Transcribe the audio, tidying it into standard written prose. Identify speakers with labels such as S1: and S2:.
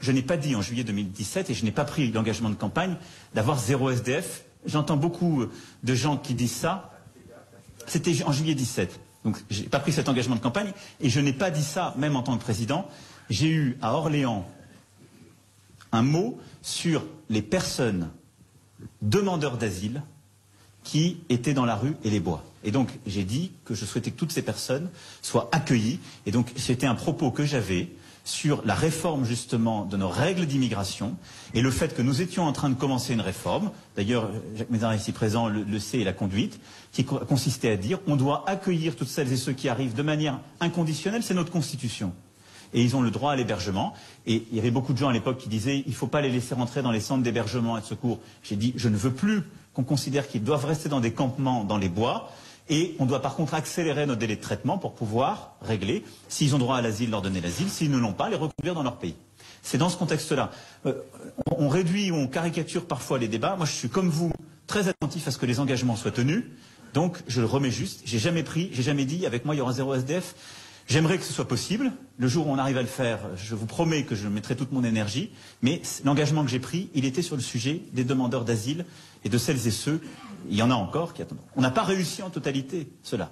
S1: je n'ai pas dit en juillet 2017, et je n'ai pas pris l'engagement de campagne, d'avoir 0 SDF. J'entends beaucoup de gens qui disent ça. C'était en juillet 17. Donc, je n'ai pas pris cet engagement de campagne, et je n'ai pas dit ça, même en tant que président. J'ai eu, à Orléans, un mot sur les personnes demandeurs d'asile qui étaient dans la rue et les bois. Et donc, j'ai dit que je souhaitais que toutes ces personnes soient accueillies. Et donc, c'était un propos que j'avais sur la réforme, justement, de nos règles d'immigration et le fait que nous étions en train de commencer une réforme. D'ailleurs, Jacques Mézard, ici présent, le sait et l'a conduite, qui consistait à dire on doit accueillir toutes celles et ceux qui arrivent de manière inconditionnelle. C'est notre Constitution. Et ils ont le droit à l'hébergement. Et il y avait beaucoup de gens à l'époque qui disaient il ne faut pas les laisser rentrer dans les centres d'hébergement et de secours. J'ai dit je ne veux plus qu'on considère qu'ils doivent rester dans des campements dans les bois. Et on doit par contre accélérer nos délais de traitement pour pouvoir régler. S'ils ont droit à l'asile, leur donner l'asile. S'ils ne l'ont pas, les reconduire dans leur pays. C'est dans ce contexte-là. On réduit ou on caricature parfois les débats. Moi, je suis comme vous très attentif à ce que les engagements soient tenus. Donc, je le remets juste. J'ai jamais dit avec moi il y aura 0 SDF. J'aimerais que ce soit possible. Le jour où on arrive à le faire, je vous promets que je mettrai toute mon énergie. Mais l'engagement que j'ai pris, il était sur le sujet des demandeurs d'asile et de celles et ceux, il y en a encore qui attendent. On n'a pas réussi en totalité cela.